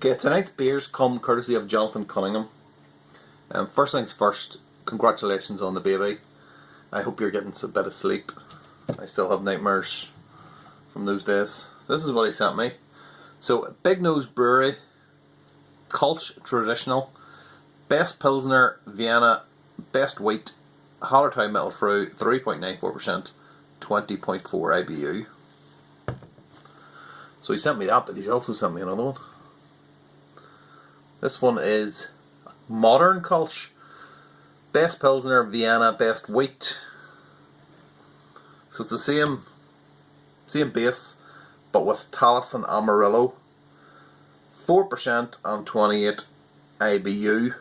Okay, tonight's beers come courtesy of Jonathan Cunningham. First things first, congratulations on the baby. I hope you're getting a bit of sleep. I still have nightmares from those days. This is what he sent me. So, Big Nose Brewery, Kolsch Traditional, Best Pilsner, Vienna, Best Wheat, Hallertau Metal Fruit, 3.94%, 20.4 IBU. So he sent me that, but he's also sent me another one. This one is Modern Kolsch, Best Pilsner, Vienna, Best Wheat. So it's the same base, but with Talus and Amarillo. 4% and 28 IBU.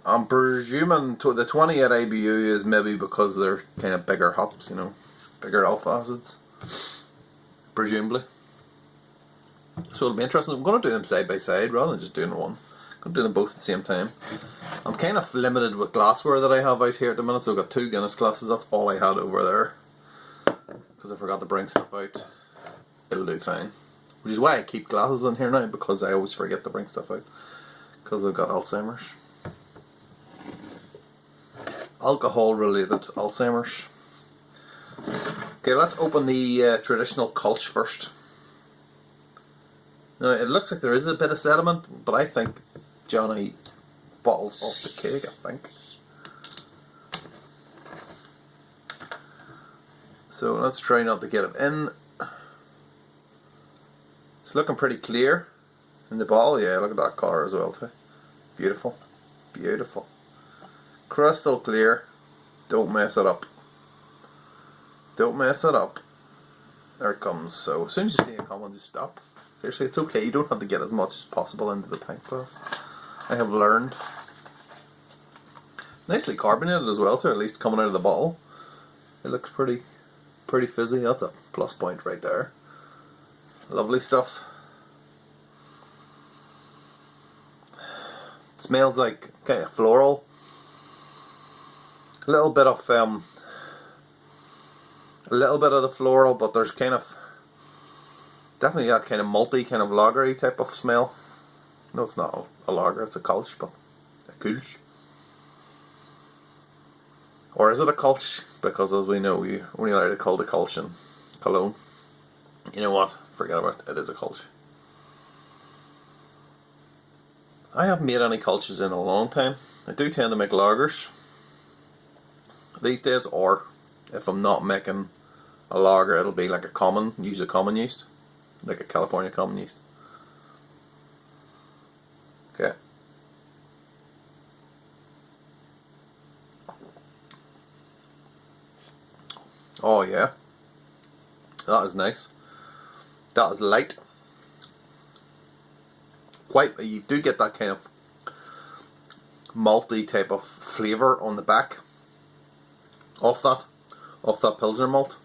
I'm presuming the 28 IBU is maybe because they're kind of bigger hops, you know, bigger alpha acids, presumably. So it'll be interesting. I'm going to do them side by side rather than just doing one. I'm going to do them both at the same time. I'm kind of limited with glassware that I have out here at the minute, so I've got 2 Guinness glasses. That's all I had over there, because I forgot to bring stuff out. It'll do fine. Which is why I keep glasses in here now, because I always forget to bring stuff out, because I've got Alzheimer's. Alcohol related Alzheimer's. Okay, let's open the traditional Kolsch first. Now, it looks like there is a bit of sediment, but I think Johnny bottles off the keg, I think. So let's try not to get it in. It's looking pretty clear in the bottle. Yeah, look at that colour as well too. Beautiful. Beautiful. Crystal clear. Don't mess it up. Don't mess it up. There it comes. So as soon as you see it come on, just stop. Seriously, it's okay. You don't have to get as much as possible into the pint glass. I have learned. Nicely carbonated as well too, at least coming out of the bottle. It looks pretty fizzy. That's a plus point right there. Lovely stuff. It smells like kind of floral. A little bit of the floral, but there's kind of definitely that kind of malty, kind of lagery type of smell. No, it's not a lager, it's a Kolsch, but a Kolsch. Or is it a Kolsch? Because as we know, we're only allowed to call the Kolsch in Cologne. You know what? Forget about it. It is a Kolsch. I haven't made any Kolsches in a long time. I do tend to make lagers these days, or if I'm not making a lager, it'll be like a common yeast, like a California common yeast. Okay. Oh yeah, that is nice. That is light. You do get that kind of malty type of flavour on the back off that Pilsner malt.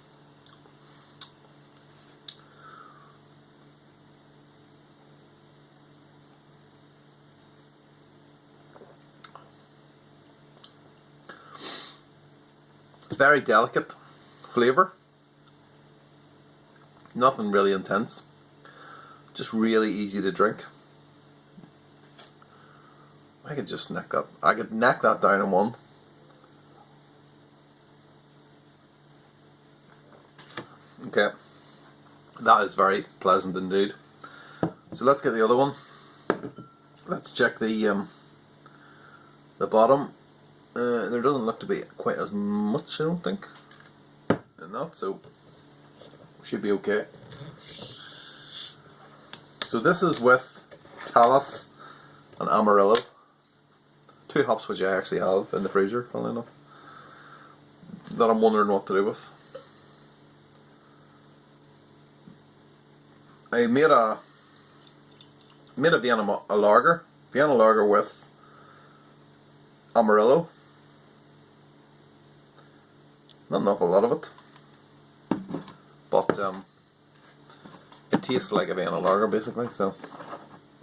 Very delicate flavour. Nothing really intense. Just really easy to drink. I could just neck that down in one. Okay. That is very pleasant indeed. So let's get the other one. Let's check the bottom. There doesn't look to be quite as much, I don't think. And that, so should be okay. So this is with Talus and Amarillo. 2 hops which I actually have in the freezer, funnily enough, that I'm wondering what to do with. I made a Vienna lager with Amarillo. Not an awful lot of it, but it tastes like a Vienna lager basically. So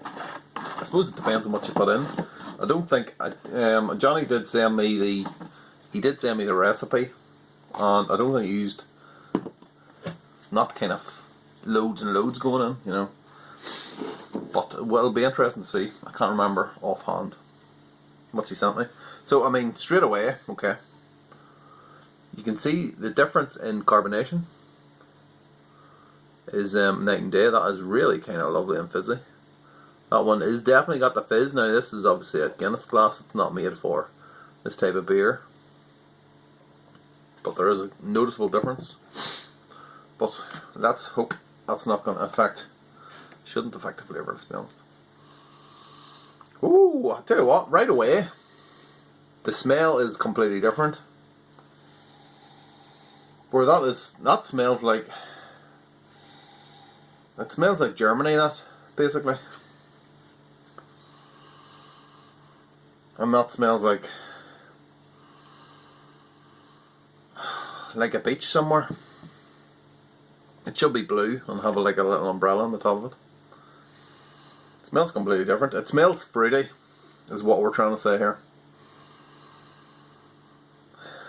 I suppose it depends on what you put in. I don't think Johnny did send me the recipe, and I don't think he used not kind of loads and loads going in, you know. But well, it'll be interesting to see. I can't remember offhand what she sent me. So I mean, straight away, okay, you can see the difference in carbonation is night and day. That is really kind of lovely and fizzy. That one is definitely got the fizz. Now this is obviously a Guinness glass. It's not made for this type of beer, but there is a noticeable difference. But let's hope that's not going to affect. Shouldn't affect the flavour, let's be honest. Ooh, I tell you what, right away, the smell is completely different. Where that smells like, it smells like Germany, that, basically. And that smells like a beach somewhere. It should be blue and have like a little umbrella on the top of it. It smells completely different. It smells fruity, is what we're trying to say here.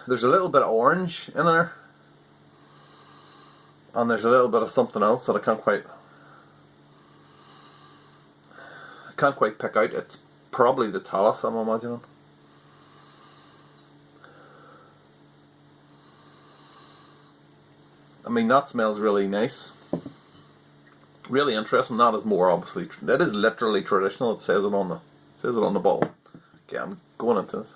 There's a little bit of orange in there. And there's a little bit of something else that I can't quite pick out. It's probably the talus, I'm imagining. I mean, that smells really nice. Really interesting. That is more obviously. That is literally traditional. It says it on the bottle. Okay, I'm going into this.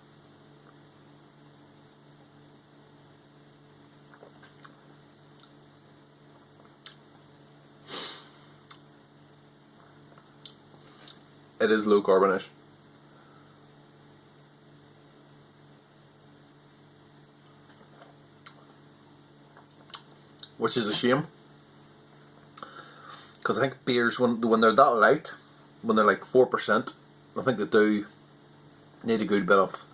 It is low carbonation. Which is a shame. Because I think beers, when they're that light, when they're like 4%, I think they do need a good bit of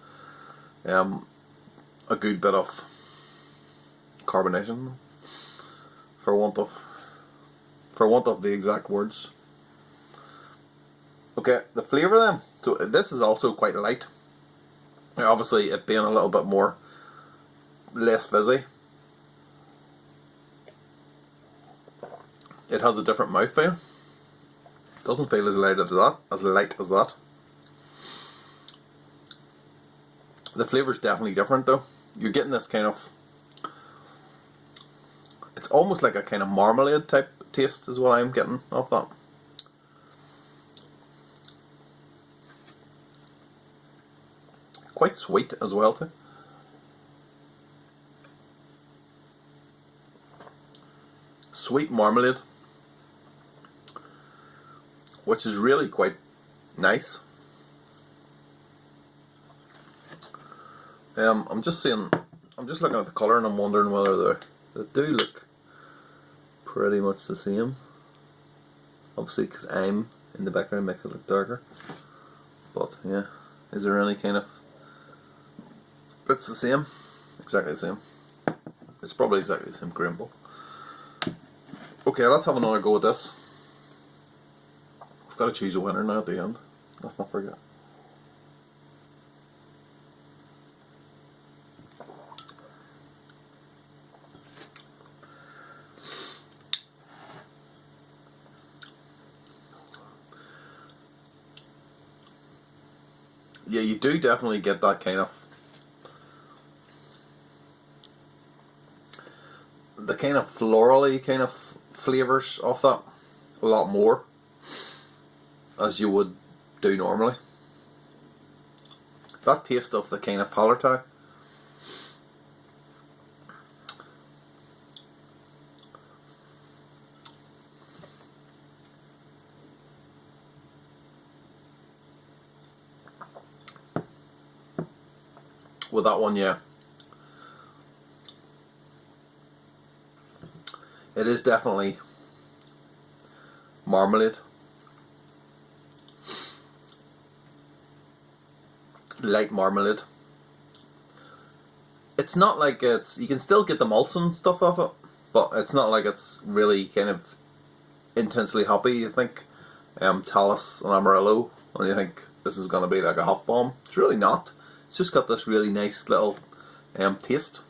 carbonation, for want of the exact words. Okay, the flavour then. So this is also quite light. Now, obviously, it being a little bit less fizzy, it has a different mouthfeel. Doesn't feel as light as that. The flavour's definitely different though. You're getting this kind of, it's almost like a kind of marmalade type taste is what I'm getting off that. Quite sweet as well too. Sweet marmalade, which is really quite nice. I'm just looking at the colour and I'm wondering whether they do look pretty much the same. Obviously, because I'm in the background makes it look darker. But yeah, is there any kind of? It's the same, exactly the same. It's probably exactly the same Grimble. Okay, let's have another go at this. We've got to choose a winner now at the end. Let's not forget. Yeah, you do definitely get that kind of, the kind of florally kind of flavours of that a lot more, as you would do normally. That taste of the kind of Hallertau. With that one, yeah. It is definitely marmalade. Light marmalade. It's not like it's, you can still get the malts and stuff off it, but it's not like it's really kind of intensely hoppy. You think Talus and Amarillo, and you think this is going to be like a hop bomb. It's really not. It's just got this really nice little taste.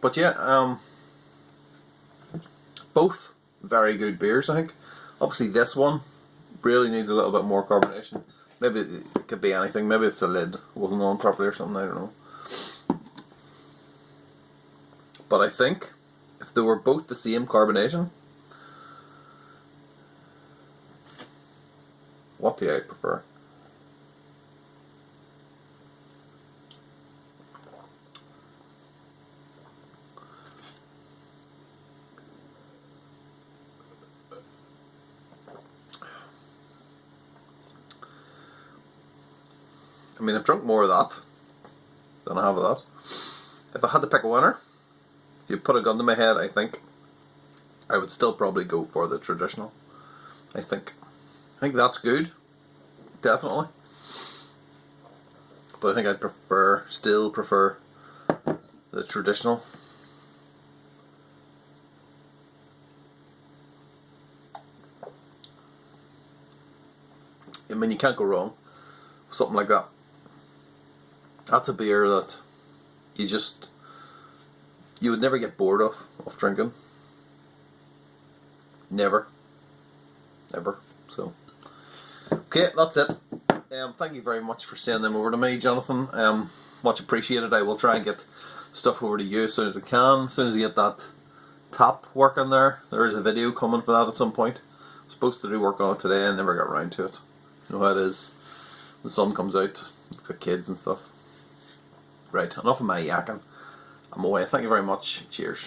But yeah, both very good beers, I think. Obviously this one really needs a little bit more carbonation. Maybe it could be anything. Maybe it's the lid wasn't on properly or something, I don't know. But I think if they were both the same carbonation, what do I prefer? I mean, I've drunk more of that than I have of that. If I had to pick a winner, if you put a gun to my head, I think I would still probably go for the traditional. I think that's good, definitely. But I think I'd still prefer the traditional. I mean, you can't go wrong with something like that. That's a beer that you would never get bored of drinking. Never. Ever. So, okay, that's it. Thank you very much for sending them over to me, Jonathan. Much appreciated. I will try and get stuff over to you as soon as I can. As soon as I get that tap working there. There is a video coming for that at some point. I'm supposed to do work on it today and never got around to it. You know how it is. The sun comes out. You've got kids and stuff. Right, enough of my yakking. I'm away. Thank you very much. Cheers.